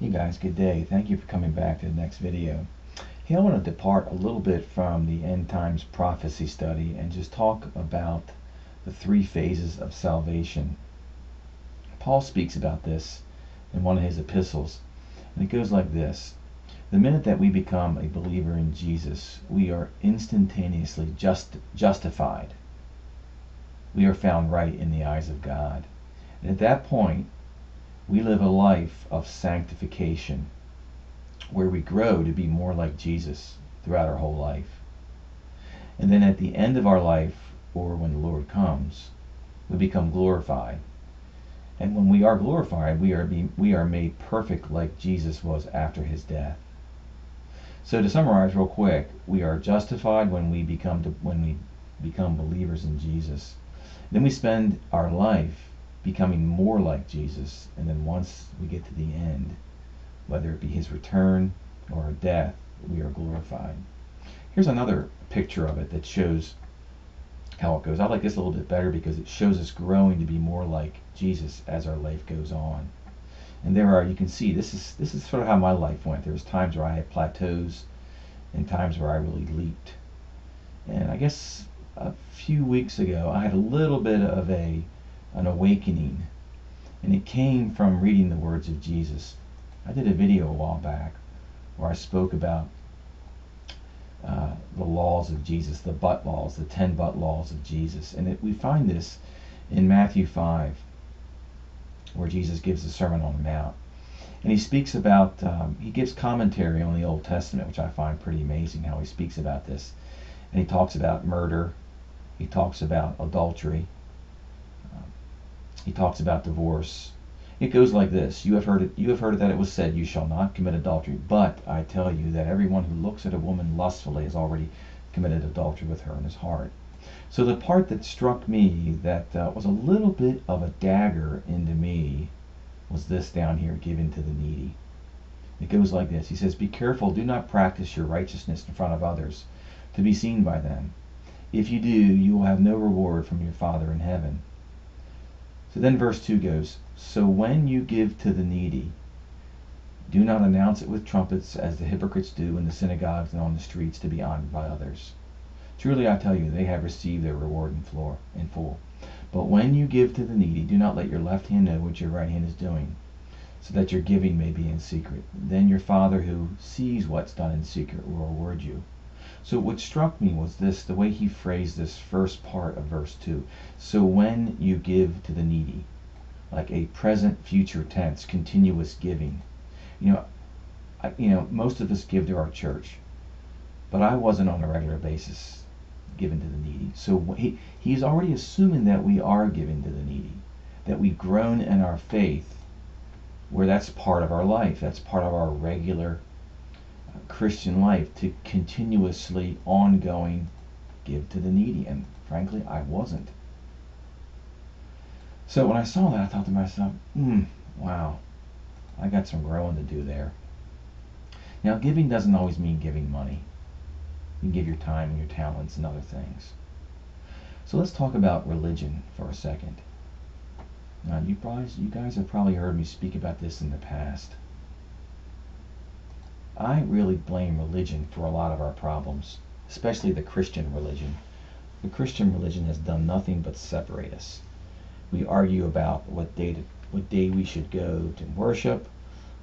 Hey guys, good day. Thank you for coming back to the next video. Hey, I want to depart a little bit from the end times prophecy study and just talk about the three phases of salvation. Paul speaks about this in one of his epistles, and it goes like this. The minute that we become a believer in Jesus, we are instantaneously justified. We are found right in the eyes of God. And at that point, we live a life of sanctification where we grow to be more like Jesus throughout our whole life. And then at the end of our life, or when the Lord comes, we become glorified. And when we are glorified, we are made perfect like Jesus was after his death. So to summarize real quick, we are justified when we become believers in Jesus. Then we spend our life becoming more like Jesus, and then once we get to the end, whether it be his return or death, we are glorified. Here's another picture of it that shows how it goes. I like this a little bit better because it shows us growing to be more like Jesus as our life goes on. And you can see this is sort of how my life went. There was times where I had plateaus and times where I really leaped. And I guess a few weeks ago I had a little bit of an awakening, and it came from reading the words of Jesus. I did a video a while back where I spoke about the laws of Jesus, the but laws, the 10 but laws of Jesus. And we find this in Matthew 5, where Jesus gives the Sermon on the Mount. And he speaks about, he gives commentary on the Old Testament, which I find pretty amazing how he speaks about this. And he talks about murder, he talks about adultery, he talks about divorce. It goes like this. You have heard that it was said, you shall not commit adultery. But I tell you that everyone who looks at a woman lustfully has already committed adultery with her in his heart. So the part that struck me that was a little bit of a dagger into me was this down here, given to the needy. It goes like this. He says, be careful, do not practice your righteousness in front of others to be seen by them. If you do, you will have no reward from your Father in heaven. So then verse 2 goes, so when you give to the needy, do not announce it with trumpets as the hypocrites do in the synagogues and on the streets to be honored by others. Truly I tell you, they have received their reward in full. But when you give to the needy, do not let your left hand know what your right hand is doing, so that your giving may be in secret. Then your Father who sees what's done in secret will reward you. So what struck me was this, the way he phrased this first part of verse 2. So when you give to the needy, like a present future tense, continuous giving. Most of us give to our church, but I wasn't on a regular basis given to the needy. So he's already assuming that we are giving to the needy, that we've grown in our faith, where that's part of our life, that's part of our regular Christian life, to continuously, ongoing give to the needy. And frankly, I wasn't. So when I saw that, I thought to myself, wow, I got some growing to do there. Now, giving doesn't always mean giving money. You can give your time and your talents and other things. So let's talk about religion for a second. Now, you guys have probably heard me speak about this in the past. I really blame religion for a lot of our problems, especially the Christian religion. The Christian religion has done nothing but separate us. We argue about what day we should go to worship,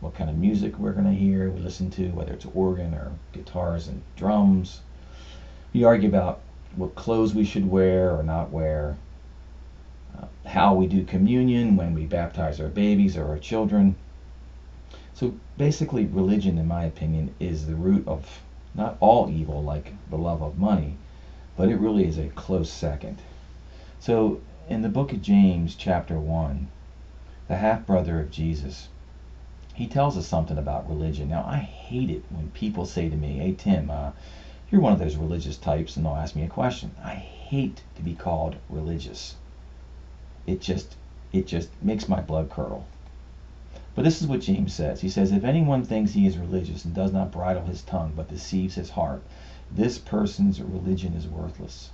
what kind of music we're going to hear, we listen to, whether it's organ or guitars and drums. We argue about what clothes we should wear or not wear, how we do communion when we baptize our babies or our children. So basically, religion, in my opinion, is the root of not all evil, like the love of money, but it really is a close second. So in the book of James, chapter 1, the half-brother of Jesus, he tells us something about religion. Now, I hate it when people say to me, hey, Tim, you're one of those religious types, and they'll ask me a question. I hate to be called religious. It just makes my blood curdle. But this is what James says. He says, if anyone thinks he is religious and does not bridle his tongue but deceives his heart, this person's religion is worthless.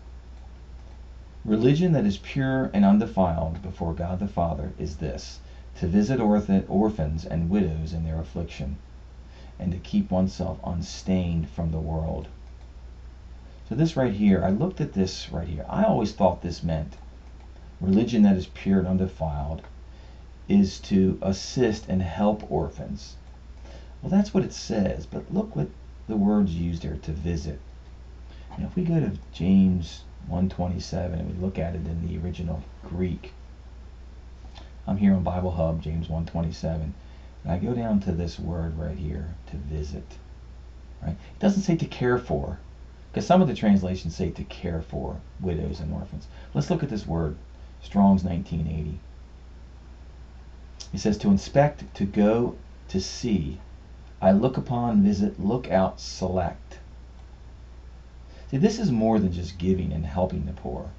Religion that is pure and undefiled before God the Father is this, to visit orphans and widows in their affliction, and to keep oneself unstained from the world. So this right here, I looked at this right here. I always thought this meant religion that is pure and undefiled is to assist and help orphans. Well, that's what it says, but look what the words used there, to visit. Now, if we go to James 1:27 and we look at it in the original Greek, I'm here on Bible Hub, James 1:27, and I go down to this word right here, to visit. Right? It doesn't say to care for, because some of the translations say to care for widows and orphans. Let's look at this word, Strong's 1980. It says to inspect, to go, to see. I look upon, visit, look out, select. See, this is more than just giving and helping the poor.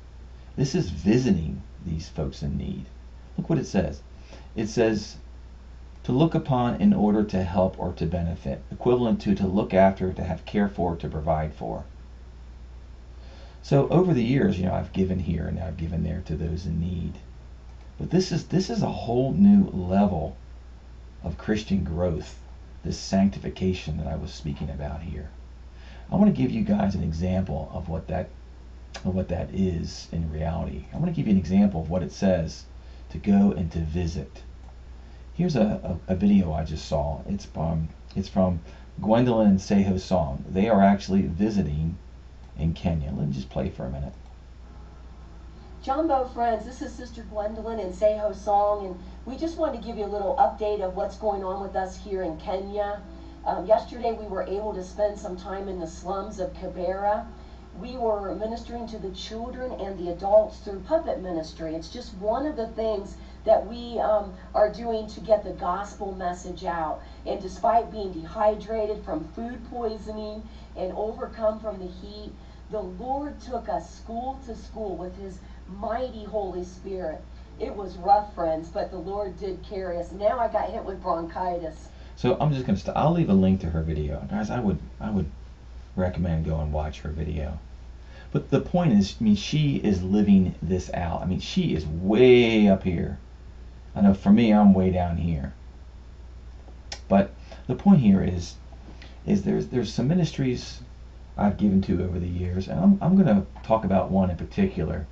This is visiting these folks in need. Look what it says. It says to look upon in order to help or to benefit, equivalent to look after, to have care for, to provide for. So over the years, I've given here and I've given there to those in need. But this is a whole new level of Christian growth, this sanctification that I was speaking about here. I want to give you guys an example of what that is in reality. I want to give you an example of what it says to go and to visit. Here's a video I just saw. It's from Gwendolyn and Seho's song. They are actually visiting in Kenya. Let me just play for a minute. Jumbo friends, this is Sister Gwendolyn and Seho's song, and we just wanted to give you a little update of what's going on with us here in Kenya. Yesterday we were able to spend some time in the slums of Kibera. We were ministering to the children and the adults through puppet ministry. It's just one of the things that we are doing to get the gospel message out. And despite being dehydrated from food poisoning and overcome from the heat, the Lord took us school to school with his mighty Holy Spirit. It was rough, friends, but the Lord did carry us. Now I got hit with bronchitis. So I'm just going to I'll leave a link to her video. Guys, I would recommend go and watch her video. But the point is, she is living this out. She is way up here. I know for me, I'm way down here. But the point here is there's some ministries I've given to over the years, and I'm going to talk about one in particular.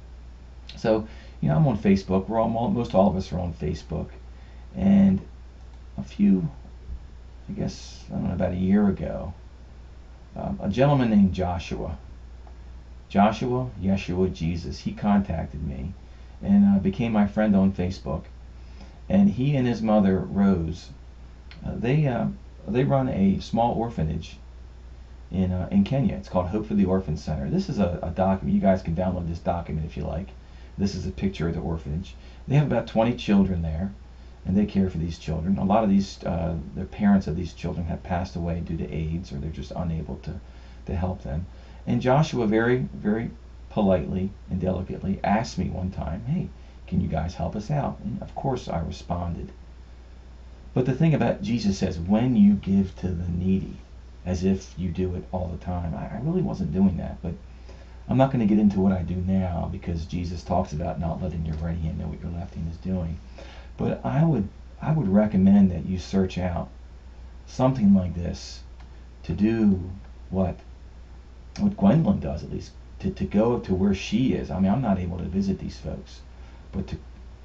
So, I'm on Facebook. Most all of us are on Facebook, and about a year ago, a gentleman named Joshua, Yeshua, Jesus, he contacted me and became my friend on Facebook. And he and his mother, Rose, they run a small orphanage in Kenya. It's called Hope for the Orphan Center. This is a document. You guys can download this document if you like. This is a picture of the orphanage. They have about 20 children there, and they care for these children. A lot of these, the parents of these children have passed away due to AIDS, or they're just unable to help them. And Joshua very, very politely and delicately asked me one time, hey, can you guys help us out? And of course I responded. But the thing about Jesus says, when you give to the needy, as if you do it all the time. I really wasn't doing that, but I'm not going to get into what I do now, because Jesus talks about not letting your right hand know what your left hand is doing. But I would recommend that you search out something like this to do what Gwendolyn does, at least, to go to where she is. I'm not able to visit these folks, but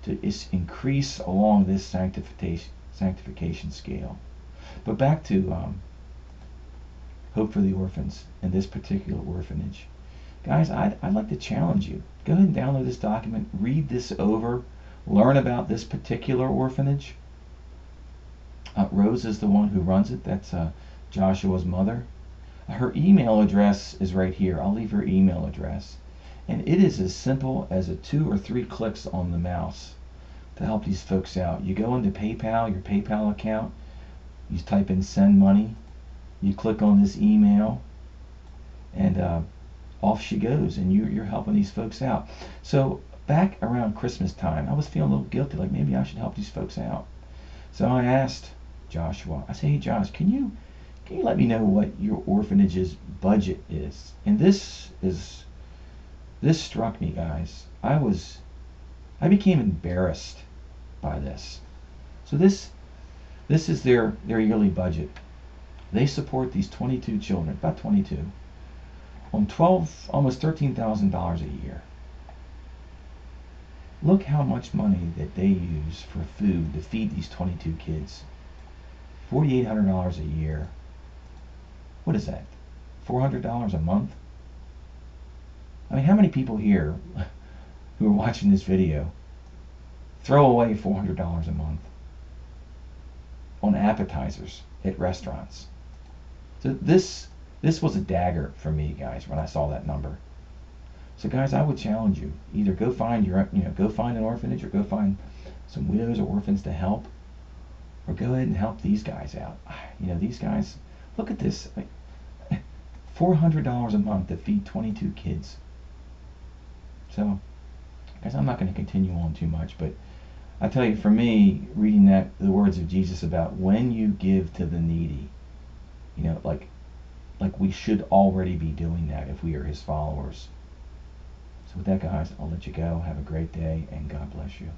to increase along this sanctification scale. But back to Hope for the Orphans and this particular orphanage. Guys, I'd like to challenge you. Go ahead and download this document, read this over, learn about this particular orphanage. Rose is the one who runs it. That's Joshua's mother. Her email address is right here. I'll leave her email address. And it is as simple as 2 or 3 clicks on the mouse to help these folks out. You go into PayPal, your PayPal account, you type in send money, you click on this email, and off she goes, and you're helping these folks out. So back around Christmas time, I was feeling a little guilty, like maybe I should help these folks out. So I asked Joshua, I said, hey Josh, can you let me know what your orphanage's budget is? And this struck me, guys. I became embarrassed by this. So this is their yearly budget. They support these 22 children, about 22, on almost $13,000 a year. Look how much money that they use for food to feed these 22 kids. $4,800 a year. What is that? $400 a month? I mean, how many people here who are watching this video throw away $400 a month on appetizers at restaurants? So this was a dagger for me, guys, when I saw that number. So guys, I would challenge you, either go find go find an orphanage, or go find some widows or orphans to help, or go ahead and help these guys out. These guys, look at this, $400 a month to feed 22 kids. So guys, I'm not going to continue on too much, but I tell you, for me, reading the words of Jesus about when you give to the needy, like we should already be doing that if we are his followers. So with that, guys, I'll let you go. Have a great day, and God bless you.